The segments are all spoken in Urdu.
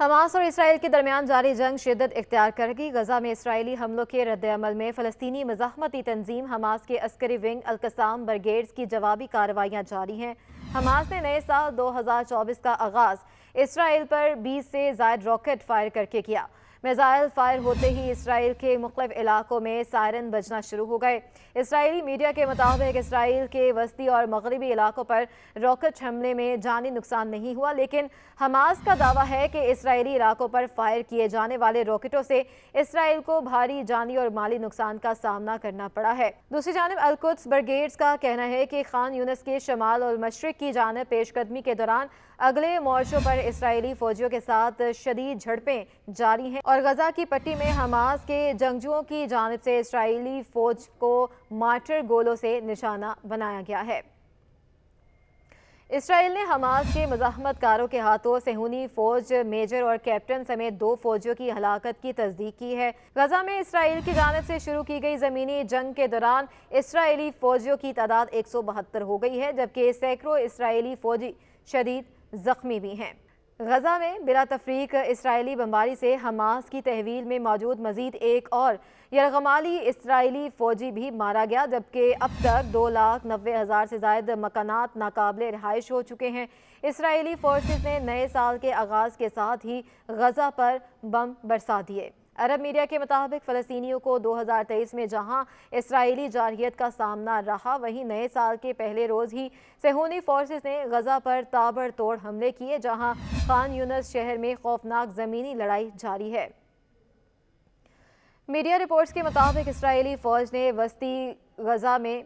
حماس اور اسرائیل کے درمیان جاری جنگ شدت اختیار کر گئی۔ غزہ میں اسرائیلی حملوں کے رد عمل میں فلسطینی مزاحمتی تنظیم حماس کے عسکری ونگ القسام بریگیڈز کی جوابی کارروائیاں جاری ہیں۔ حماس نے نئے سال 2024 کا آغاز اسرائیل پر 20 سے زائد راکٹ فائر کرکے کیا۔ میزائل فائر ہوتے ہی اسرائیل کے مختلف علاقوں میں سائرن بجنا شروع ہو گئے۔ اسرائیلی میڈیا کے مطابق اسرائیل کے وسطی اور مغربی علاقوں پر راکٹ حملے میں جانی نقصان نہیں ہوا، لیکن حماس کا دعویٰ ہے کہ اسرائیلی علاقوں پر فائر کیے جانے والے راکٹوں سے اسرائیل کو بھاری جانی اور مالی نقصان کا سامنا کرنا پڑا ہے۔ دوسری جانب القدس بریگیڈز کا کہنا ہے کہ خان یونس کے شمال اور مشرق کی جانب پیش قدمی کے دوران اگلے مورچوں پر اسرائیلی فوجیوں کے ساتھ شدید جھڑپیں جاری ہیں اور غزہ کی پٹی میں حماس کے جنگجوؤں کی جانب سے اسرائیلی فوج کو مارٹر گولوں سے نشانہ بنایا گیا ہے۔ اسرائیل نے حماس کے مزاحمت کاروں کے ہاتھوں صہیونی فوج میجر اور کیپٹن سمیت 2 فوجیوں کی ہلاکت کی تصدیق کی ہے۔ غزہ میں اسرائیل کی جانب سے شروع کی گئی زمینی جنگ کے دوران اسرائیلی فوجیوں کی تعداد 172 ہو گئی ہے، جبکہ سینکڑوں اسرائیلی فوجی شدید زخمی بھی ہیں۔ غزہ میں بلا تفریق اسرائیلی بمباری سے حماس کی تحویل میں موجود مزید ایک اور یرغمالی اسرائیلی فوجی بھی مارا گیا، جبکہ اب تک 2,90,000 سے زائد مکانات ناقابل رہائش ہو چکے ہیں۔ اسرائیلی فورسز نے نئے سال کے آغاز کے ساتھ ہی غزہ پر بم برسا دیے۔ عرب میڈیا کے مطابق فلسطینیوں کو 2023 میں جہاں اسرائیلی جارحیت کا سامنا رہا، وہیں نئے سال کے پہلے روز ہی صہیونی فورسز نے غزہ پر تابڑ توڑ حملے کیے، جہاں خان یونس شہر میں خوفناک زمینی لڑائی جاری ہے۔ میڈیا رپورٹس کے مطابق اسرائیلی فوج نے وسطی غزہ میں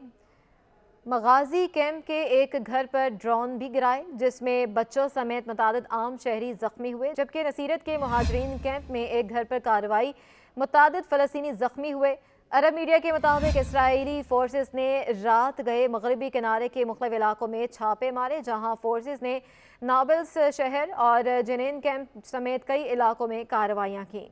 مغازی کیمپ کے ایک گھر پر ڈرون بھی گرائے، جس میں بچوں سمیت متعدد عام شہری زخمی ہوئے، جبکہ نصیرت کے مہاجرین کیمپ میں ایک گھر پر کارروائی متعدد فلسطینی زخمی ہوئے۔ عرب میڈیا کے مطابق اسرائیلی فورسز نے رات گئے مغربی کنارے کے مختلف علاقوں میں چھاپے مارے، جہاں فورسز نے نابلس شہر اور جنین کیمپ سمیت کئی علاقوں میں کارروائیاں کیں۔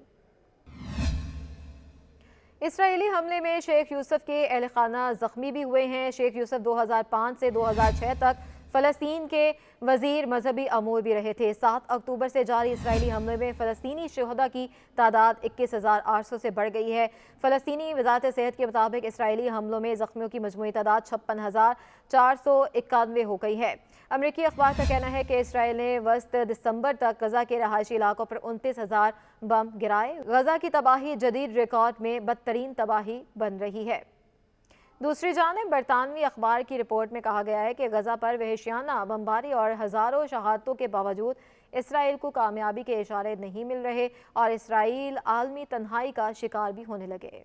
اسرائیلی حملے میں شیخ یوسف کے اہل خانہ زخمی بھی ہوئے ہیں۔ شیخ یوسف 2005 سے 2006 تک فلسطین کے وزیر مذہبی امور بھی رہے تھے۔ 7 اکتوبر سے جاری اسرائیلی حملے میں فلسطینی شہداء کی تعداد 21,800 سے بڑھ گئی ہے۔ فلسطینی وزارت صحت کے مطابق اسرائیلی حملوں میں زخمیوں کی مجموعی تعداد 56,491 ہو گئی ہے۔ امریکی اخبار کا کہنا ہے کہ اسرائیل نے وسط دسمبر تک غزہ کے رہائشی علاقوں پر 29,000 بم گرائے۔ غزہ کی تباہی جدید ریکارڈ میں بدترین تباہی بن رہی ہے۔ دوسری جانب برطانوی اخبار کی رپورٹ میں کہا گیا ہے کہ غزہ پر وحشیانہ بمباری اور ہزاروں شہادتوں کے باوجود اسرائیل کو کامیابی کے اشارے نہیں مل رہے اور اسرائیل عالمی تنہائی کا شکار بھی ہونے لگے۔